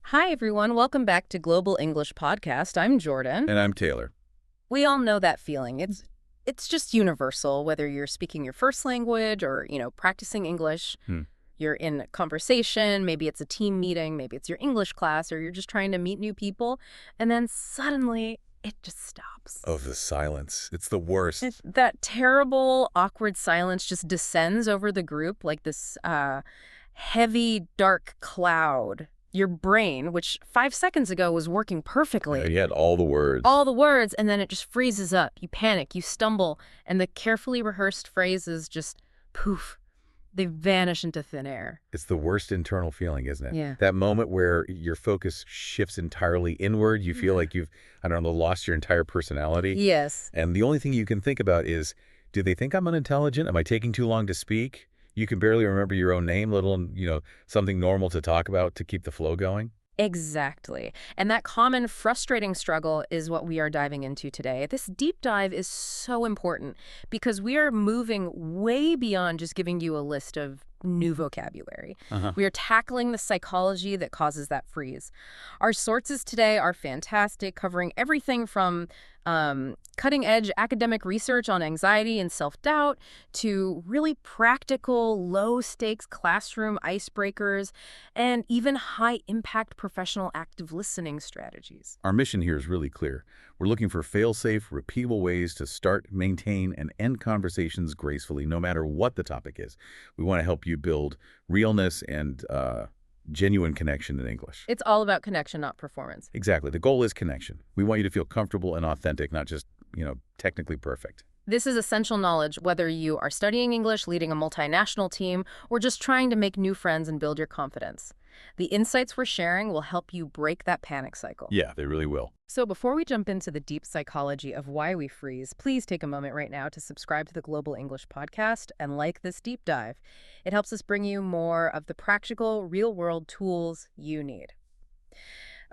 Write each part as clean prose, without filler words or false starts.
Hi, everyone. Welcome back to Global English Podcast. I'm Jordan. And I'm Taylor. We all know that feeling. It's just universal, whether you're speaking your first language or, practicing English. Hmm. You're in a conversation, maybe it's a team meeting, maybe it's your English class, or you're just trying to meet new people, and then suddenly it just stops. Oh, the silence. It's the worst. That terrible, awkward silence just descends over the group like this heavy, dark cloud. Your brain, which 5 seconds ago was working perfectly. You had all the words. All the words, and then it just freezes up. You panic, you stumble, and the carefully rehearsed phrases just poof. They vanish into thin air. It's the worst internal feeling, isn't it? Yeah. That moment where your focus shifts entirely inward. You feel like you've, I don't know, lost your entire personality. Yes. And the only thing you can think about is, do they think I'm unintelligent? Am I taking too long to speak? You can barely remember your own name, let alone, something normal to talk about to keep the flow going. Exactly. And that common frustrating struggle is what we are diving into today. This deep dive is so important because we are moving way beyond just giving you a list of new vocabulary. We are tackling the psychology that causes that freeze. Our sources today are fantastic, covering everything from cutting-edge academic research on anxiety and self-doubt to really practical, low-stakes classroom icebreakers and even high-impact professional active listening strategies. Our mission here is really clear. We're looking for fail-safe, repeatable ways to start, maintain, and end conversations gracefully, no matter what the topic is. We want to help you build realness and genuine connection in English. It's all about connection, not performance. Exactly. The goal is connection. We want you to feel comfortable and authentic, not just, technically perfect. This is essential knowledge whether you are studying English, leading a multinational team, or just trying to make new friends and build your confidence. The insights we're sharing will help you break that panic cycle. Yeah, they really will. So before we jump into the deep psychology of why we freeze, please take a moment right now to subscribe to the Global English Podcast and like this deep dive. It helps us bring you more of the practical, real-world tools you need.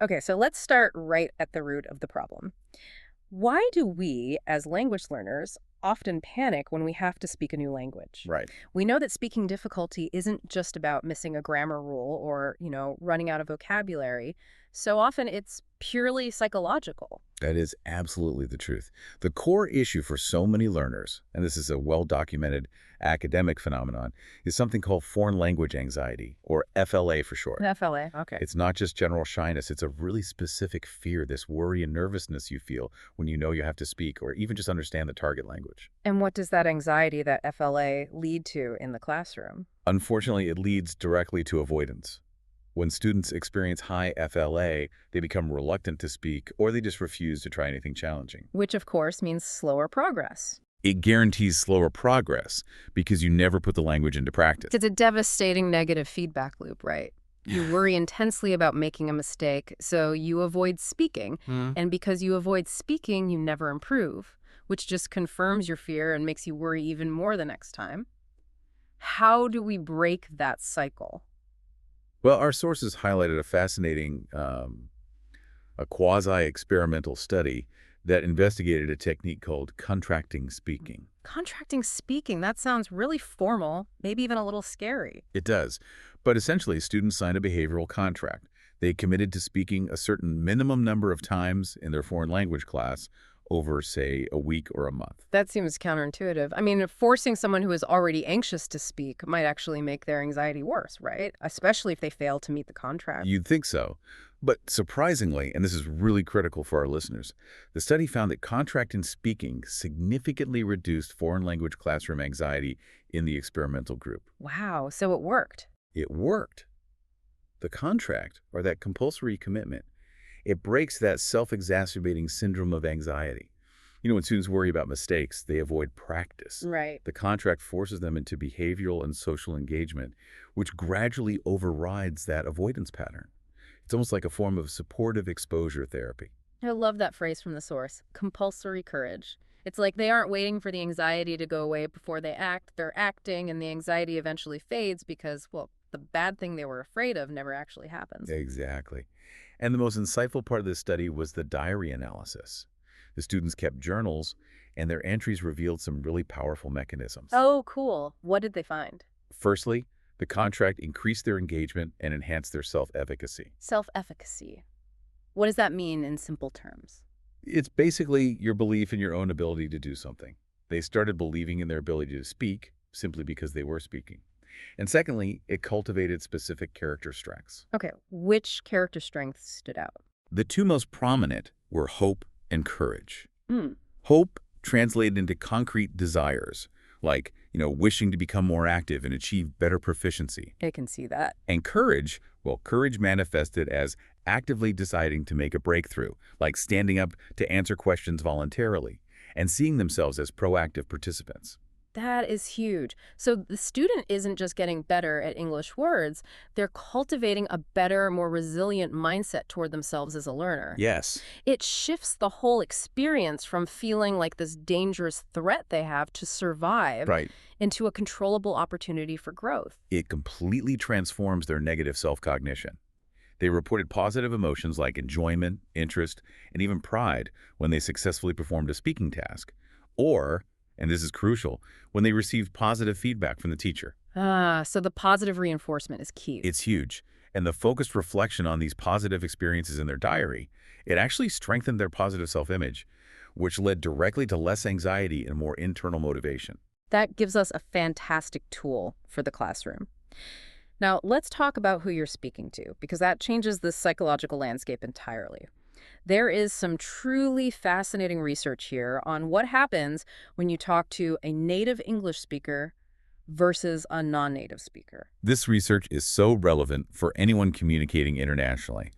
Okay, so let's start right at the root of the problem. Why do we, as language learners, often panic when we have to speak a new language? Right. We know that speaking difficulty isn't just about missing a grammar rule or, running out of vocabulary. So often it's purely psychological. That is absolutely the truth. The core issue for so many learners, and this is a well-documented academic phenomenon, is something called foreign language anxiety, or FLA for short. FLA, okay. It's not just general shyness. It's a really specific fear, this worry and nervousness you feel when you know you have to speak or even just understand the target language. And what does that anxiety, that FLA, lead to in the classroom? Unfortunately, it leads directly to avoidance. When students experience high FLA, they become reluctant to speak or they just refuse to try anything challenging. Which, of course, means slower progress. It guarantees slower progress because you never put the language into practice. It's a devastating negative feedback loop, right? You worry intensely about making a mistake, so you avoid speaking. And because you avoid speaking, you never improve, which just confirms your fear and makes you worry even more the next time. How do we break that cycle? Well, our sources highlighted a fascinating, a quasi-experimental study that investigated a technique called contracting speaking. Contracting speaking, that sounds really formal, maybe even a little scary. It does. But essentially, students signed a behavioral contract. They committed to speaking a certain minimum number of times in their foreign language class over, say, a week or a month. That seems counterintuitive. I mean, forcing someone who is already anxious to speak might actually make their anxiety worse, right? Especially if they fail to meet the contract. You'd think so. But surprisingly, and this is really critical for our listeners, the study found that contracting speaking significantly reduced foreign language classroom anxiety in the experimental group. Wow, so it worked. It worked. The contract, or that compulsory commitment, it breaks that self-exacerbating syndrome of anxiety. When students worry about mistakes, they avoid practice. Right. The contract forces them into behavioral and social engagement, which gradually overrides that avoidance pattern. It's almost like a form of supportive exposure therapy. I love that phrase from the source, compulsory courage. It's like they aren't waiting for the anxiety to go away before they act. They're acting, and the anxiety eventually fades because, well, the bad thing they were afraid of never actually happens. Exactly. And the most insightful part of this study was the diary analysis. The students kept journals, and their entries revealed some really powerful mechanisms. Oh, cool. What did they find? Firstly, The contract increased their engagement and enhanced their self-efficacy. Self-efficacy. What does that mean in simple terms? It's basically your belief in your own ability to do something. They started believing in their ability to speak simply because they were speaking. And secondly, it cultivated specific character strengths. Okay, which character strengths stood out? The two most prominent were hope and courage. Hmm, Hope translated into concrete desires, like, wishing to become more active and achieve better proficiency. I can see that. And courage, well, courage manifested as actively deciding to make a breakthrough, like standing up to answer questions voluntarily and seeing themselves as proactive participants. That is huge. So the student isn't just getting better at English words, they're cultivating a better, more resilient mindset toward themselves as a learner. Yes. It shifts the whole experience from feeling like this dangerous threat they have to survive Right. into a controllable opportunity for growth. It completely transforms their negative self-cognition. They reported positive emotions like enjoyment, interest, and even pride when they successfully performed a speaking task. Or, and this is crucial, when they received positive feedback from the teacher. So the positive reinforcement is key. It's huge. And the focused reflection on these positive experiences in their diary, it actually strengthened their positive self-image, which led directly to less anxiety and more internal motivation. That gives us a fantastic tool for the classroom. Now, let's talk about who you're speaking to, because that changes the psychological landscape entirely. There is some truly fascinating research here on what happens when you talk to a native English speaker versus a non-native speaker. This research is so relevant for anyone communicating internationally.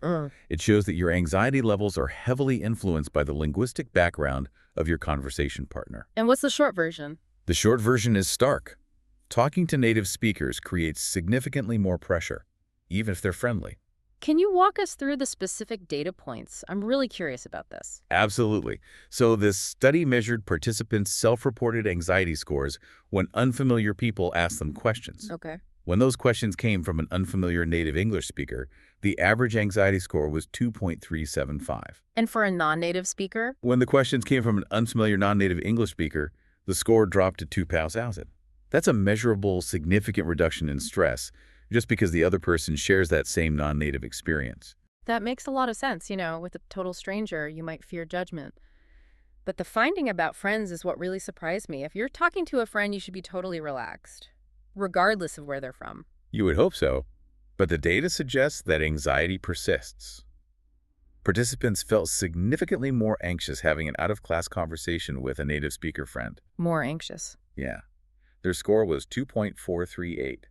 It shows that your anxiety levels are heavily influenced by the linguistic background of your conversation partner. And what's the short version? The short version is stark. Talking to native speakers creates significantly more pressure, even if they're friendly. Can you walk us through the specific data points? I'm really curious about this. Absolutely. So this study measured participants' self-reported anxiety scores when unfamiliar people asked them questions. Okay. When those questions came from an unfamiliar native English speaker, the average anxiety score was 2.375. And for a non-native speaker? When the questions came from an unfamiliar non-native English speaker, the score dropped to 2,000. That's a measurable, significant reduction in stress, just because the other person shares that same non-native experience. That makes a lot of sense. With a total stranger, you might fear judgment. But the finding about friends is what really surprised me. If you're talking to a friend, you should be totally relaxed, regardless of where they're from. You would hope so, but the data suggests that anxiety persists. Participants felt significantly more anxious having an out-of-class conversation with a native speaker friend. More anxious. Yeah. Their score was 2.438.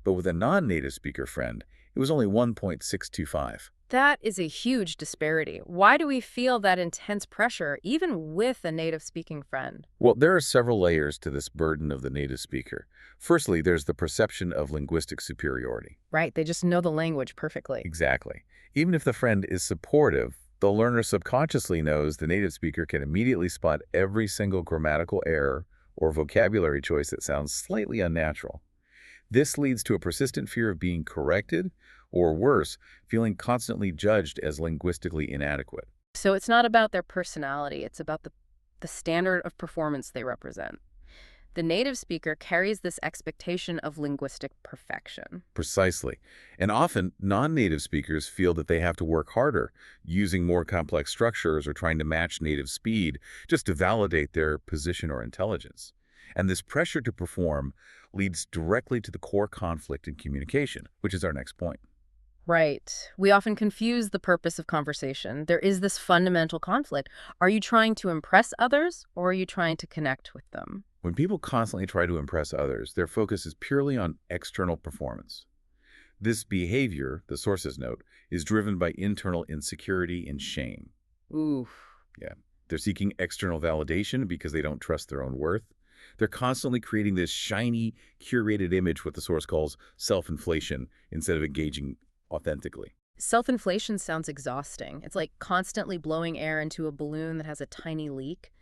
But with a non-native speaker friend, it was only 1.625. That is a huge disparity. Why do we feel that intense pressure, even with a native-speaking friend? Well, there are several layers to this burden of the native speaker. Firstly, there's the perception of linguistic superiority. Right, they just know the language perfectly. Exactly. Even if the friend is supportive, the learner subconsciously knows the native speaker can immediately spot every single grammatical error or vocabulary choice that sounds slightly unnatural. This leads to a persistent fear of being corrected, or worse, feeling constantly judged as linguistically inadequate. So it's not about their personality, it's about the standard of performance they represent. The native speaker carries this expectation of linguistic perfection. Precisely. And often, non-native speakers feel that they have to work harder, using more complex structures or trying to match native speed just to validate their position or intelligence. And this pressure to perform leads directly to the core conflict in communication, which is our next point. Right. We often confuse the purpose of conversation. There is this fundamental conflict. Are you trying to impress others, or are you trying to connect with them? When people constantly try to impress others, their focus is purely on external performance. This behavior, the sources note, is driven by internal insecurity and shame. Oof. Yeah. They're seeking external validation because they don't trust their own worth. They're constantly creating this shiny, curated image what the source calls self-inflation instead of engaging authentically. Self-inflation sounds exhausting. It's like constantly blowing air into a balloon that has a tiny leak.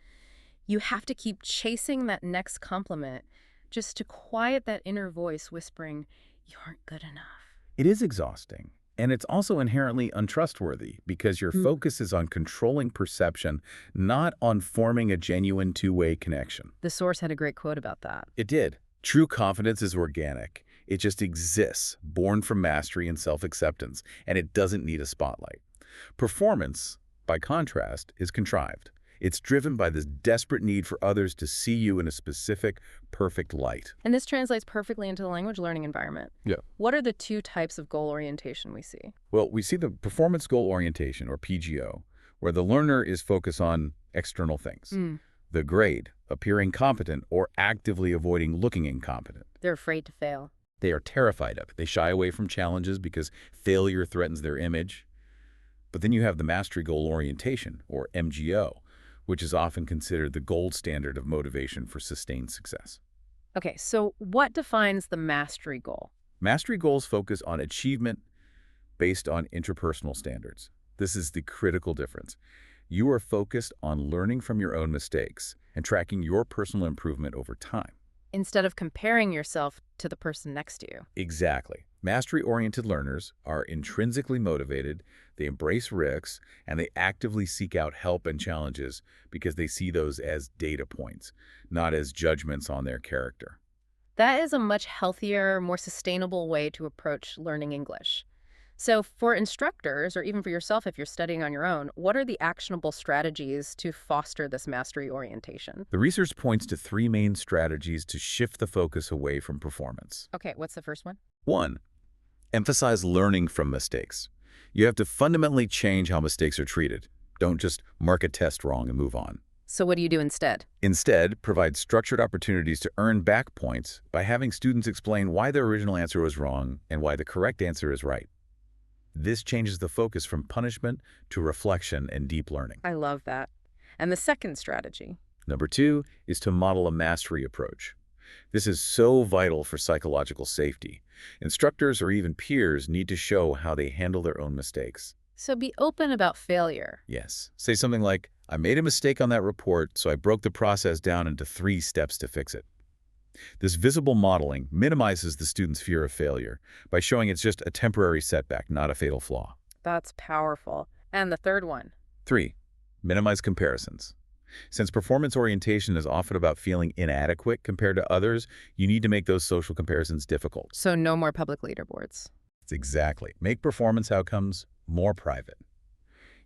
You have to keep chasing that next compliment just to quiet that inner voice whispering, "You aren't good enough." It is exhausting, and it's also inherently untrustworthy because your focus is on controlling perception, not on forming a genuine two-way connection. The source had a great quote about that. It did. True confidence is organic. It just exists, born from mastery and self-acceptance, and it doesn't need a spotlight. Performance, by contrast, is contrived. It's driven by this desperate need for others to see you in a specific, perfect light. And this translates perfectly into the language learning environment. Yeah. What are the two types of goal orientation we see? Well, we see the performance goal orientation, or PGO, where the learner is focused on external things. The grade, appearing competent or actively avoiding looking incompetent. They're afraid to fail. They are terrified of it. They shy away from challenges because failure threatens their image. But then you have the mastery goal orientation, or MGO, which is often considered the gold standard of motivation for sustained success. Okay, so what defines the mastery goal? Mastery goals focus on achievement based on interpersonal standards. This is the critical difference. You are focused on learning from your own mistakes and tracking your personal improvement over time. Instead of comparing yourself to the person next to you. Exactly. Mastery-oriented learners are intrinsically motivated, they embrace risks, and they actively seek out help and challenges because they see those as data points, not as judgments on their character. That is a much healthier, more sustainable way to approach learning English. So for instructors, or even for yourself if you're studying on your own, what are the actionable strategies to foster this mastery orientation? The research points to three main strategies to shift the focus away from performance. Okay, what's the first one? 1. Emphasize learning from mistakes. You have to fundamentally change how mistakes are treated. Don't just mark a test wrong and move on. So what do you do instead? Instead, provide structured opportunities to earn back points by having students explain why their original answer was wrong and why the correct answer is right. This changes the focus from punishment to reflection and deep learning. I love that. And the second strategy? Number 2 is to model a mastery approach. This is so vital for psychological safety. Instructors or even peers need to show how they handle their own mistakes. So be open about failure. Yes. Say something like, I made a mistake on that report, so I broke the process down into 3 steps to fix it. This visible modeling minimizes the student's fear of failure by showing it's just a temporary setback, not a fatal flaw. That's powerful. And the third one? 3, minimize comparisons. Since performance orientation is often about feeling inadequate compared to others, you need to make those social comparisons difficult. So no more public leaderboards. Exactly. Make performance outcomes more private.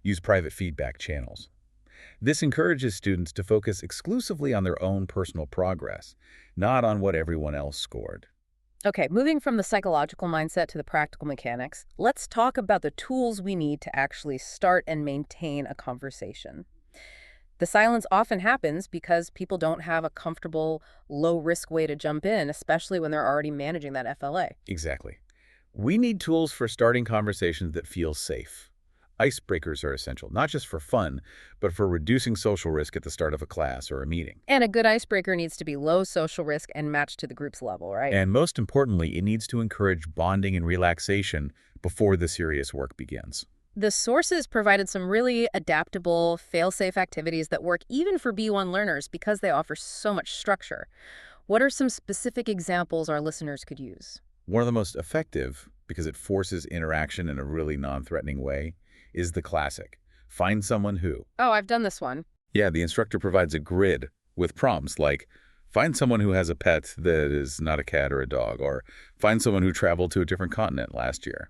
Use private feedback channels. This encourages students to focus exclusively on their own personal progress, not on what everyone else scored. Okay, moving from the psychological mindset to the practical mechanics, let's talk about the tools we need to actually start and maintain a conversation. The silence often happens because people don't have a comfortable, low-risk way to jump in, especially when they're already managing that FLA. Exactly. We need tools for starting conversations that feel safe. Icebreakers are essential, not just for fun, but for reducing social risk at the start of a class or a meeting. And a good icebreaker needs to be low social risk and matched to the group's level, right? And most importantly, it needs to encourage bonding and relaxation before the serious work begins. The sources provided some really adaptable, fail-safe activities that work even for B1 learners because they offer so much structure. What are some specific examples our listeners could use? One of the most effective, because it forces interaction in a really non-threatening way, is the classic, find someone who. Oh, I've done this one. Yeah, the instructor provides a grid with prompts like, find someone who has a pet that is not a cat or a dog, or find someone who traveled to a different continent last year.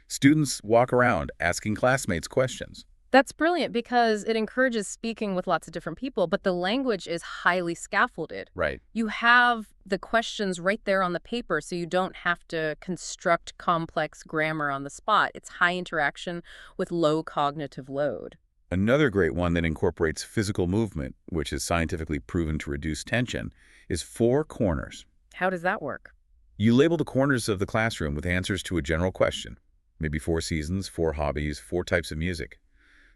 Students walk around asking classmates questions. That's brilliant because it encourages speaking with lots of different people, but the language is highly scaffolded. Right. You have the questions right there on the paper, so you don't have to construct complex grammar on the spot. It's high interaction with low cognitive load. Another great one that incorporates physical movement, which is scientifically proven to reduce tension, is 4 corners. How does that work? You label the corners of the classroom with answers to a general question, maybe 4 seasons, 4 hobbies, 4 types of music.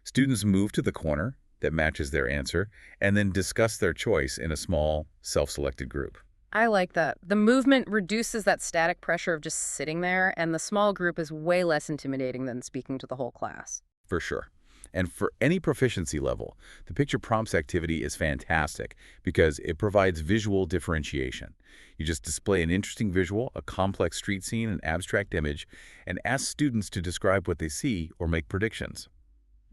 Students move to the corner that matches their answer and then discuss their choice in a small, self-selected group. I like that. The movement reduces that static pressure of just sitting there, and the small group is way less intimidating than speaking to the whole class. For sure. And for any proficiency level, the picture prompts activity is fantastic because it provides visual differentiation. You just display an interesting visual, a complex street scene, an abstract image, and ask students to describe what they see or make predictions.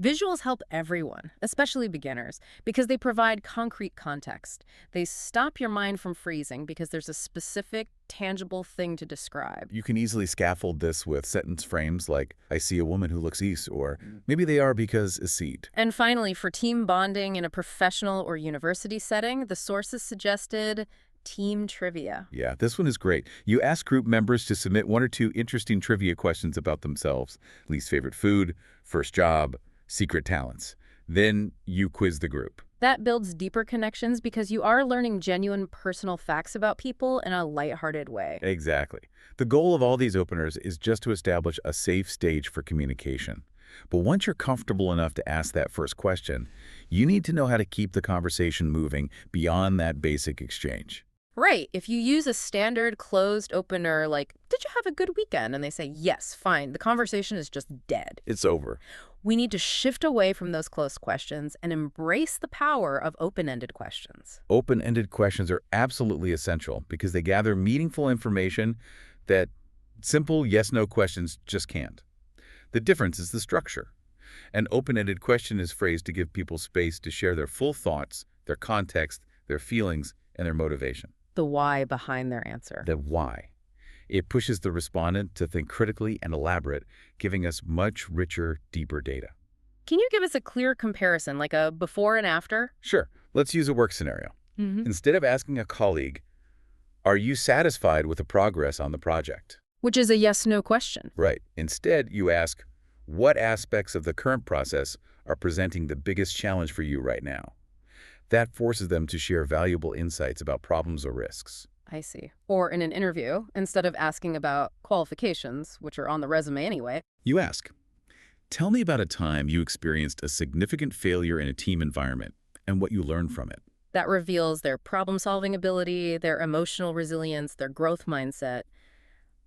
Visuals help everyone, especially beginners, because they provide concrete context. They stop your mind from freezing because there's a specific, tangible thing to describe. You can easily scaffold this with sentence frames like, I see a woman who looks east, or maybe they are because a seat. And finally, for team bonding in a professional or university setting, the sources suggested team trivia. Yeah, this one is great. You ask group members to submit one or two interesting trivia questions about themselves: least favorite food, first job, secret talents. Then you quiz the group. That builds deeper connections because you are learning genuine personal facts about people in a lighthearted way. Exactly. The goal of all these openers is just to establish a safe stage for communication. But once you're comfortable enough to ask that first question, you need to know how to keep the conversation moving beyond that basic exchange. Right. If you use a standard closed opener like, did you have a good weekend? And they say, yes, fine. The conversation is just dead. It's over. We need to shift away from those closed questions and embrace the power of open-ended questions. Open-ended questions are absolutely essential because they gather meaningful information that simple yes-no questions just can't. The difference is the structure. An open-ended question is phrased to give people space to share their full thoughts, their context, their feelings, and their motivation. The why behind their answer. The why. It pushes the respondent to think critically and elaborate, giving us much richer, deeper data. Can you give us a clear comparison, like a before and after? Sure, let's use a work scenario. Instead of asking a colleague, are you satisfied with the progress on the project? Which is a yes-no question. Right. Instead, you ask, what aspects of the current process are presenting the biggest challenge for you right now? That forces them to share valuable insights about problems or risks. I see. Or in an interview, instead of asking about qualifications, which are on the resume anyway, You ask, tell me about a time you experienced a significant failure in a team environment and what you learned from it. that reveals their problem-solving ability, their emotional resilience, their growth mindset.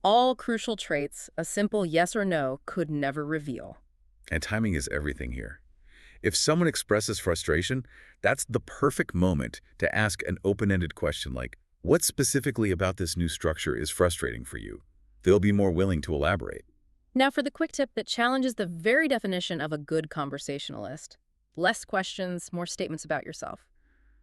All crucial traits a simple yes or no could never reveal. And timing is everything here. If someone expresses frustration, that's the perfect moment to ask an open-ended question like, what specifically about this new structure is frustrating for you? They'll be more willing to elaborate. Now for the quick tip that challenges the very definition of a good conversationalist. Less questions, more statements about yourself.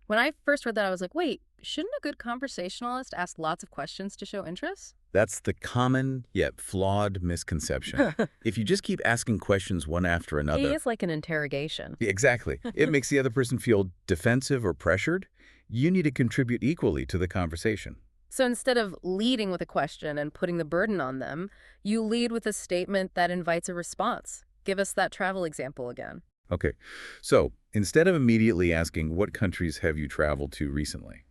When I first read that, I was like, wait, shouldn't a good conversationalist ask lots of questions to show interest? That's the common yet flawed misconception. If you just keep asking questions one after He another, is like an interrogation. exactly, it makes the other person feel defensive or pressured. You need to contribute equally to the conversation. So instead of leading with a question and putting the burden on them, you lead with a statement that invites a response. Give us that travel example again. Okay, so instead of immediately asking, what countries have you traveled to recently?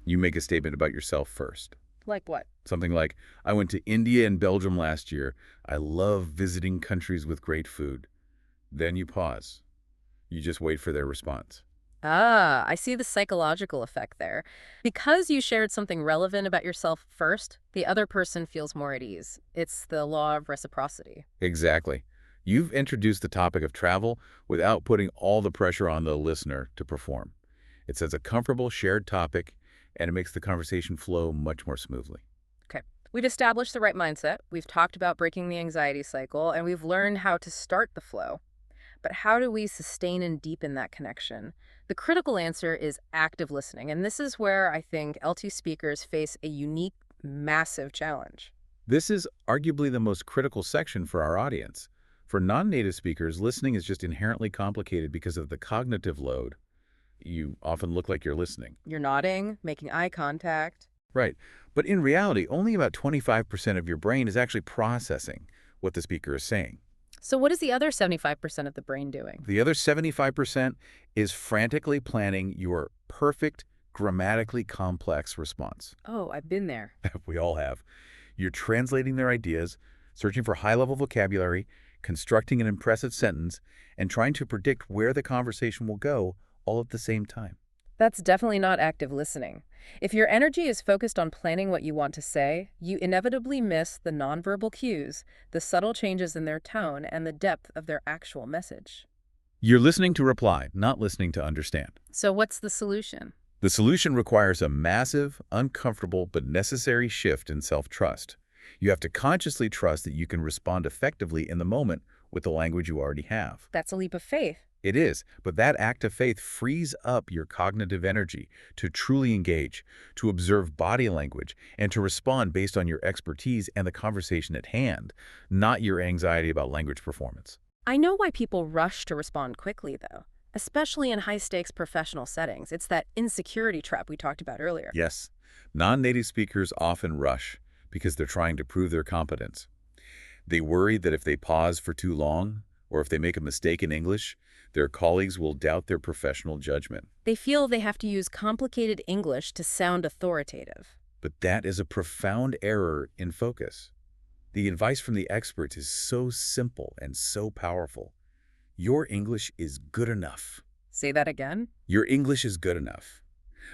You make a statement about yourself first. Like what? Something like, I went to India and Belgium last year. I love visiting countries with great food. Then you pause. You just wait for their response. Ah, I see the psychological effect there. Because you shared something relevant about yourself first, the other person feels more at ease. It's the law of reciprocity. Exactly. You've introduced the topic of travel without putting all the pressure on the listener to perform. It sets a comfortable shared topic, and it makes the conversation flow much more smoothly. Okay. We've established the right mindset, we've talked about breaking the anxiety cycle, and we've learned how to start the flow. But how do we sustain and deepen that connection? The critical answer is active listening, and this is where I think LT speakers face a unique, massive challenge. This is arguably the most critical section for our audience. For non-native speakers, listening is just inherently complicated because of the cognitive load. You often look like you're listening. You're nodding, making eye contact. Right. But in reality, only about 25% of your brain is actually processing what the speaker is saying. So what is the other 75% of the brain doing? The other 75% is frantically planning your perfect, grammatically complex response. Oh, I've been there. We all have. You're translating their ideas, searching for high-level vocabulary, constructing an impressive sentence, and trying to predict where the conversation will go all at the same time. That's definitely not active listening. If your energy is focused on planning what you want to say, you inevitably miss the nonverbal cues, the subtle changes in their tone, and the depth of their actual message. You're listening to reply, not listening to understand. So what's the solution? The solution requires a massive, uncomfortable, but necessary shift in self-trust. You have to consciously trust that you can respond effectively in the moment with the language you already have. That's a leap of faith. It is, but that act of faith frees up your cognitive energy to truly engage, to observe body language, and to respond based on your expertise and the conversation at hand, not your anxiety about language performance. I know why people rush to respond quickly, though, especially in high-stakes professional settings. It's that insecurity trap we talked about earlier. Yes, non-native speakers often rush because they're trying to prove their competence. They worry that if they pause for too long, or if they make a mistake in English, their colleagues will doubt their professional judgment. They feel they have to use complicated English to sound authoritative. But that is a profound error in focus. The advice from the experts is so simple and so powerful. Your English is good enough. Say that again? Your English is good enough.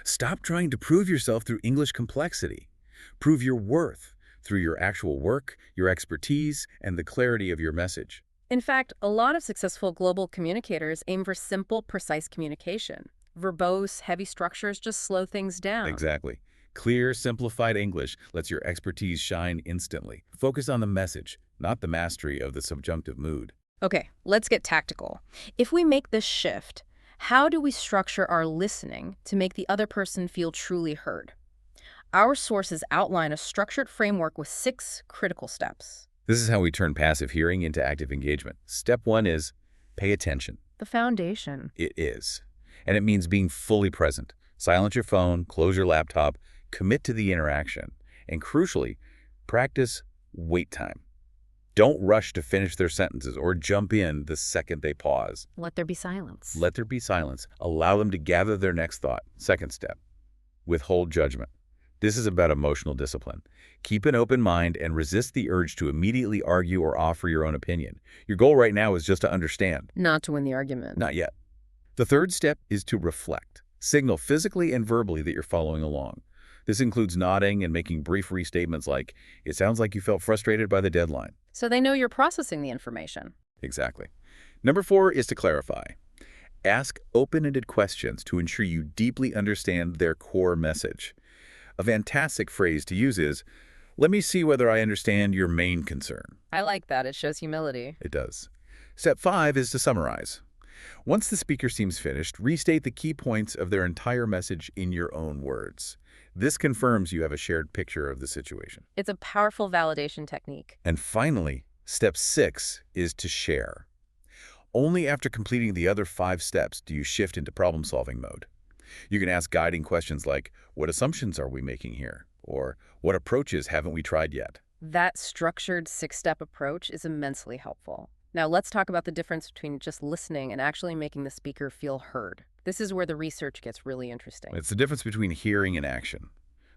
Stop trying to prove yourself through English complexity. Prove your worth through your actual work, your expertise, and the clarity of your message. In fact, a lot of successful global communicators aim for simple, precise communication. Verbose, heavy structures just slow things down. Exactly. Clear, simplified English lets your expertise shine instantly. Focus on the message, not the mastery of the subjunctive mood. Okay, let's get tactical. If we make this shift, how do we structure our listening to make the other person feel truly heard? Our sources outline a structured framework with 6 critical steps. This is how we turn passive hearing into active engagement. Step 1 is pay attention. The foundation. It is. And it means being fully present. Silence your phone, close your laptop, commit to the interaction, and crucially, practice wait time. Don't rush to finish their sentences or jump in the second they pause. Let there be silence. Let there be silence. Allow them to gather their next thought. Second step, withhold judgment. This is about emotional discipline. Keep an open mind and resist the urge to immediately argue or offer your own opinion. Your goal right now is just to understand. Not to win the argument. Not yet. The third step is to reflect. Signal physically and verbally that you're following along. This includes nodding and making brief restatements like, "It sounds like you felt frustrated by the deadline." So they know you're processing the information. Exactly. Number 4 is to clarify. Ask open-ended questions to ensure you deeply understand their core message. A fantastic phrase to use is, "Let me see whether I understand your main concern." I like that. It shows humility. It does. Step 5 is to summarize. Once the speaker seems finished, restate the key points of their entire message in your own words. This confirms you have a shared picture of the situation. It's a powerful validation technique. And finally, step 6 is to share. Only after completing the other 5 steps do you shift into problem-solving mode. You can ask guiding questions like, "What assumptions are we making here?" Or, "What approaches haven't we tried yet?" That structured 6-step approach is immensely helpful. Now let's talk about the difference between just listening and actually making the speaker feel heard. This is where the research gets really interesting. It's the difference between hearing and action.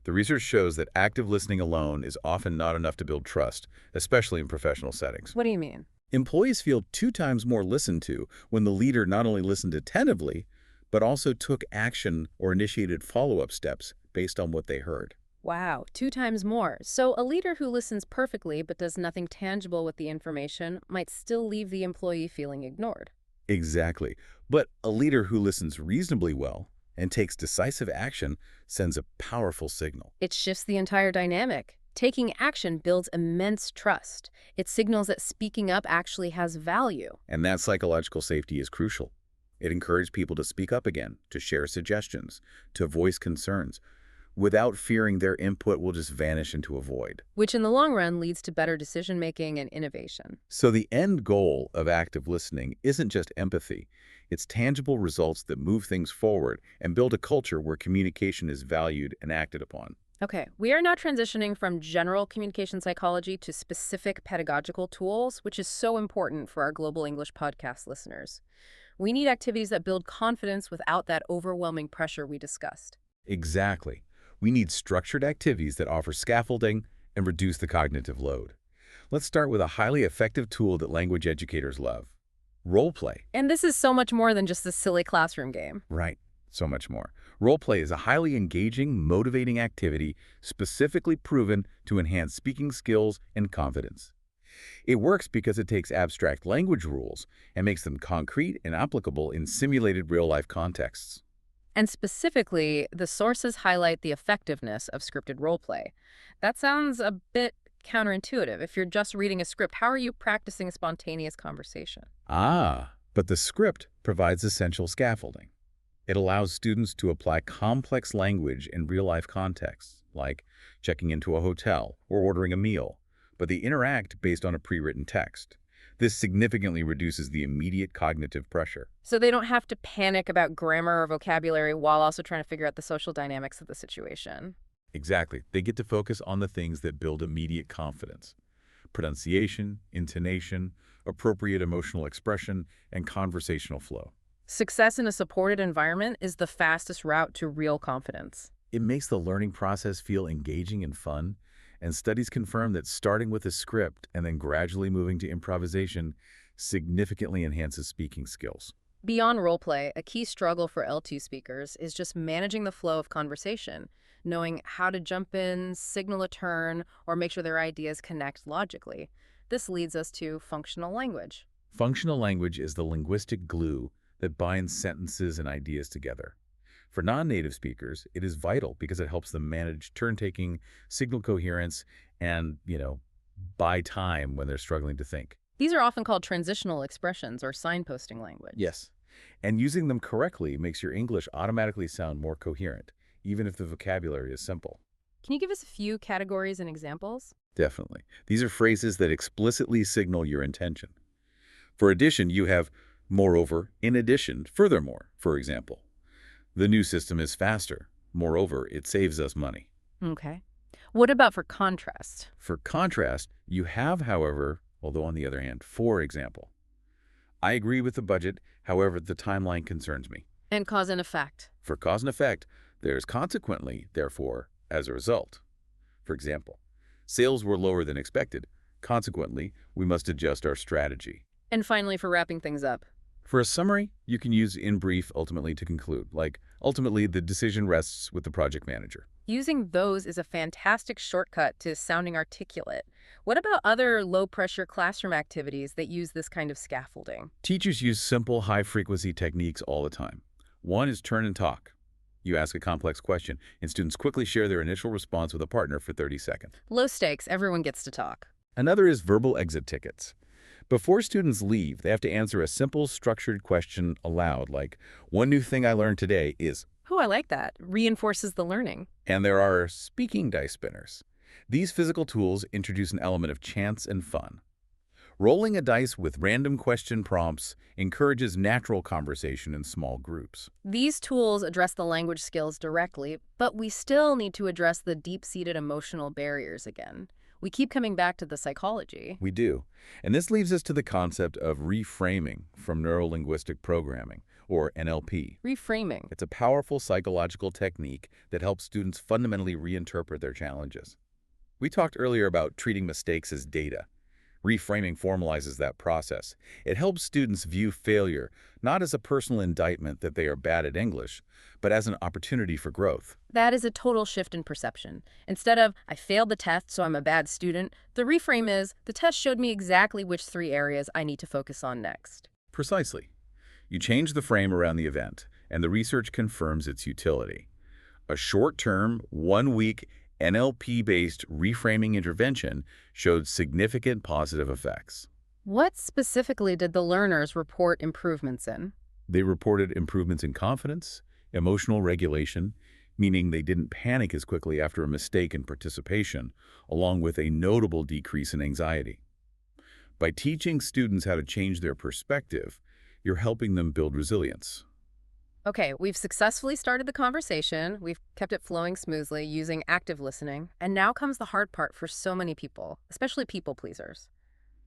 The research shows that active listening alone is often not enough to build trust, especially in professional settings. What do you mean? Employees feel 2 times more listened to when the leader not only listened attentively, but also took action or initiated follow-up steps based on what they heard. Wow, 2 times more. So a leader who listens perfectly but does nothing tangible with the information might still leave the employee feeling ignored. Exactly. But a leader who listens reasonably well and takes decisive action sends a powerful signal. It shifts the entire dynamic. Taking action builds immense trust. It signals that speaking up actually has value. And that psychological safety is crucial. It encourages people to speak up again, to share suggestions, to voice concerns, without fearing their input will just vanish into a void. Which in the long run leads to better decision-making and innovation. So the end goal of active listening isn't just empathy. It's tangible results that move things forward and build a culture where communication is valued and acted upon. Okay, we are now transitioning from general communication psychology to specific pedagogical tools, which is so important for our Global English podcast listeners. We need activities that build confidence without that overwhelming pressure we discussed. Exactly. We need structured activities that offer scaffolding and reduce the cognitive load. Let's start with a highly effective tool that language educators love: role play. And this is so much more than just a silly classroom game. Right. So much more. Role play is a highly engaging, motivating activity specifically proven to enhance speaking skills and confidence. It works because it takes abstract language rules and makes them concrete and applicable in simulated real-life contexts. And specifically, the sources highlight the effectiveness of scripted role play. That sounds a bit counterintuitive. If you're just reading a script, how are you practicing spontaneous conversation? But the script provides essential scaffolding. It allows students to apply complex language in real-life contexts, like checking into a hotel or ordering a meal, but they interact based on a pre-written text. This significantly reduces the immediate cognitive pressure. So they don't have to panic about grammar or vocabulary while also trying to figure out the social dynamics of the situation. Exactly. They get to focus on the things that build immediate confidence: pronunciation, intonation, appropriate emotional expression, and conversational flow. Success in a supported environment is the fastest route to real confidence. It makes the learning process feel engaging and fun, and studies confirm that starting with a script and then gradually moving to improvisation significantly enhances speaking skills. Beyond roleplay, a key struggle for L2 speakers is just managing the flow of conversation, knowing how to jump in, signal a turn, or make sure their ideas connect logically. This leads us to functional language. Functional language is the linguistic glue that binds sentences and ideas together. For non-native speakers, it is vital because it helps them manage turn-taking, signal coherence, and, buy time when they're struggling to think. These are often called transitional expressions or signposting language. Yes. And using them correctly makes your English automatically sound more coherent, even if the vocabulary is simple. Can you give us a few categories and examples? Definitely. These are phrases that explicitly signal your intention. For addition, you have moreover, in addition, furthermore, for example. The new system is faster. Moreover, it saves us money. Okay. What about for contrast? For contrast, you have, however, although on the other hand, for example. I agree with the budget, however, the timeline concerns me. And cause and effect. For cause and effect, there's consequently, therefore, as a result. For example, sales were lower than expected. Consequently, we must adjust our strategy. And finally, for wrapping things up. For a summary, you can use in brief ultimately to conclude, like ultimately the decision rests with the project manager. Using those is a fantastic shortcut to sounding articulate. What about other low-pressure classroom activities that use this kind of scaffolding? Teachers use simple, high-frequency techniques all the time. One is turn and talk. You ask a complex question, and students quickly share their initial response with a partner for 30 seconds. Low stakes, everyone gets to talk. Another is verbal exit tickets. Before students leave, they have to answer a simple, structured question aloud, like, one new thing I learned today is, Oh, I like that. Reinforces the learning. and there are speaking dice spinners. These physical tools introduce an element of chance and fun. Rolling a dice with random question prompts encourages natural conversation in small groups. These tools address the language skills directly, but we still need to address the deep-seated emotional barriers again. We keep coming back to the psychology. We do. And this leads us to the concept of reframing from neuro-linguistic programming, or NLP. Reframing. It's a powerful psychological technique that helps students fundamentally reinterpret their challenges. We talked earlier about treating mistakes as data. Reframing formalizes that process. It helps students view failure not as a personal indictment that they are bad at English, but as an opportunity for growth. That is a total shift in perception. Instead of, I failed the test, so I'm a bad student, the reframe is, the test showed me exactly which 3 areas I need to focus on next. Precisely. You change the frame around the event, and the research confirms its utility. A short-term, 1-week NLP-based reframing intervention showed significant positive effects. What specifically did the learners report improvements in? They reported improvements in confidence, emotional regulation, meaning they didn't panic as quickly after a mistake in participation, along with a notable decrease in anxiety. By teaching students how to change their perspective, you're helping them build resilience. Okay, we've successfully started the conversation. We've kept it flowing smoothly using active listening. And now comes the hard part for so many people, especially people pleasers.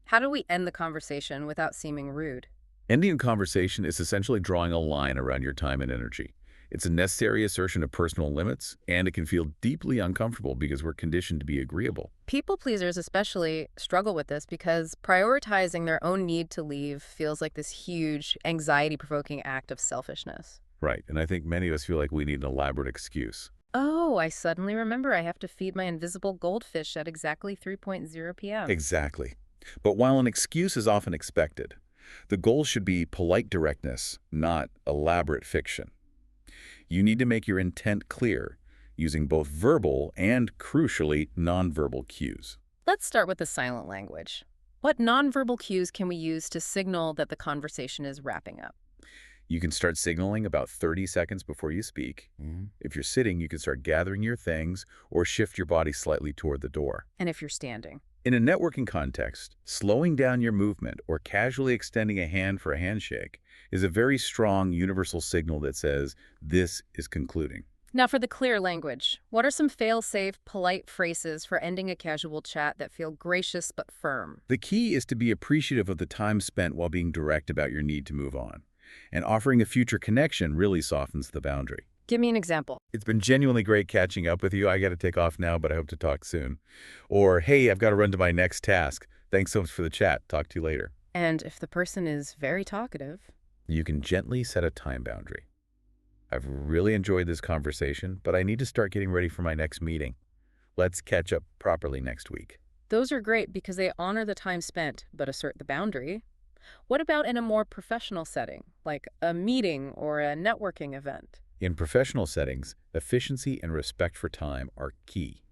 How do we end the conversation without seeming rude? Ending a conversation is essentially drawing a line around your time and energy. It's a necessary assertion of personal limits, and it can feel deeply uncomfortable because we're conditioned to be agreeable. People pleasers especially struggle with this because prioritizing their own need to leave feels like this huge, anxiety-provoking act of selfishness. Right, and I think many of us feel like we need an elaborate excuse. Oh, I suddenly remember I have to feed my invisible goldfish at exactly 3:00 p.m. Exactly. But while an excuse is often expected, the goal should be polite directness, not elaborate fiction. You need to make your intent clear, using both verbal and, crucially, nonverbal cues. Let's start with the silent language. What nonverbal cues can we use to signal that the conversation is wrapping up? You can start signaling about 30 seconds before you speak. If you're sitting, you can start gathering your things or shift your body slightly toward the door. And if you're standing? In a networking context, slowing down your movement or casually extending a hand for a handshake is a very strong universal signal that says this is concluding. Now for the clear language, what are some fail-safe, polite phrases for ending a casual chat that feel gracious but firm? The key is to be appreciative of the time spent while being direct about your need to move on. And offering a future connection really softens the boundary. Give me an example. It's been genuinely great catching up with you. I got to take off now, but I hope to talk soon. Or, hey, I've got to run to my next task. Thanks so much for the chat. Talk to you later. And if the person is very talkative? You can gently set a time boundary. I've really enjoyed this conversation, but I need to start getting ready for my next meeting. Let's catch up properly next week. Those are great because they honor the time spent, but assert the boundary. What about in a more professional setting, like a meeting or a networking event? In professional settings, efficiency and respect for time are key.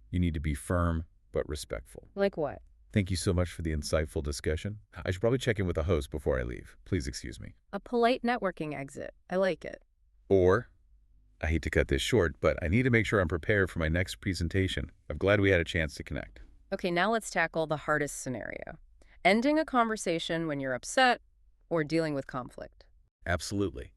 You need to be firm but respectful. Like what? Thank you so much for the insightful discussion. I should probably check in with the host before I leave. Please excuse me. A polite networking exit. I like it. Or, I hate to cut this short, but I need to make sure I'm prepared for my next presentation. I'm glad we had a chance to connect. Okay, now let's tackle the hardest scenario. Ending a conversation when you're upset or dealing with conflict. Absolutely.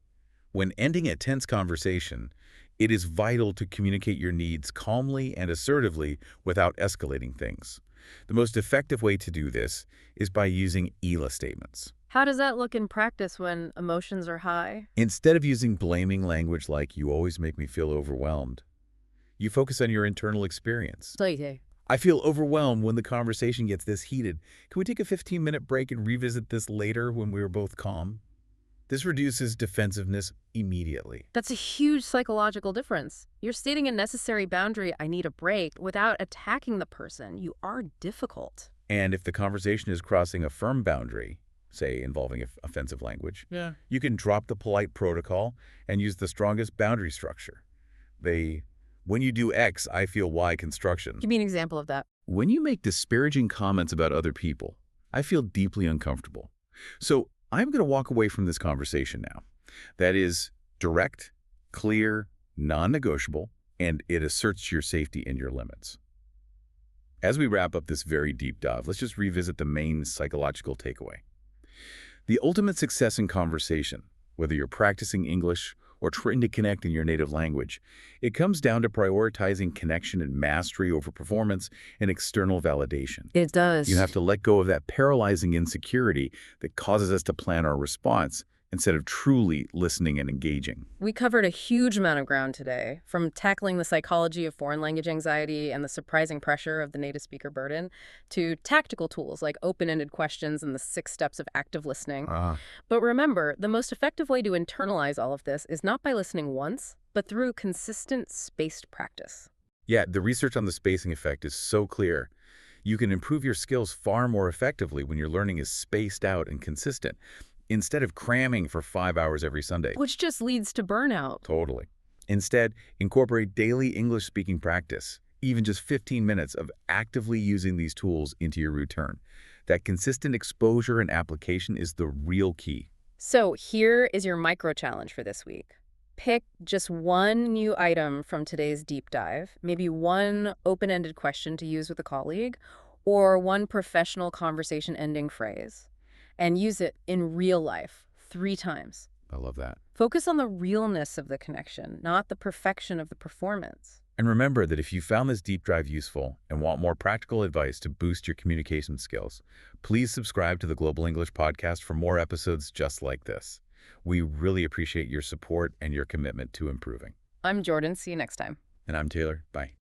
When ending a tense conversation, it is vital to communicate your needs calmly and assertively without escalating things. The most effective way to do this is by using ELA statements. How does that look in practice when emotions are high? Instead of using blaming language like, "You always make me feel overwhelmed," you focus on your internal experience. "I feel overwhelmed when the conversation gets this heated. Can we take a 15-minute break and revisit this later when we are both calm?" This reduces defensiveness immediately. That's a huge psychological difference. You're stating a necessary boundary, I need a break, without attacking the person. You are difficult. And if the conversation is crossing a firm boundary, say involving offensive language, you can drop the polite protocol and use the strongest boundary structure. When you do X, I feel Y construction. Give me an example of that. When you make disparaging comments about other people, I feel deeply uncomfortable. So I'm going to walk away from this conversation now. That is direct, clear, non-negotiable, and it asserts your safety and your limits. As we wrap up this very deep dive, let's just revisit the main psychological takeaway. The ultimate success in conversation, whether you're practicing English or trying to connect in your native language, it comes down to prioritizing connection and mastery over performance and external validation. It does. You have to let go of that paralyzing insecurity that causes us to plan our response instead of truly listening and engaging. We covered a huge amount of ground today, from tackling the psychology of foreign language anxiety and the surprising pressure of the native speaker burden, to tactical tools like open-ended questions and the 6 steps of active listening. But remember, the most effective way to internalize all of this is not by listening once, but through consistent, spaced practice. Yeah, the research on the spacing effect is so clear. You can improve your skills far more effectively when your learning is spaced out and consistent, instead of cramming for 5 hours every Sunday. Which just leads to burnout. Totally. Instead, incorporate daily English-speaking practice, even just 15 minutes of actively using these tools into your routine. That consistent exposure and application is the real key. So here is your micro-challenge for this week. Pick just one new item from today's deep dive, maybe one open-ended question to use with a colleague, or one professional conversation ending phrase, and use it in real life 3 times. I love that. Focus on the realness of the connection, not the perfection of the performance. And remember that if you found this deep dive useful and want more practical advice to boost your communication skills, please subscribe to the Global English Podcast for more episodes just like this. We really appreciate your support and your commitment to improving. I'm Jordan. See you next time. And I'm Taylor. Bye.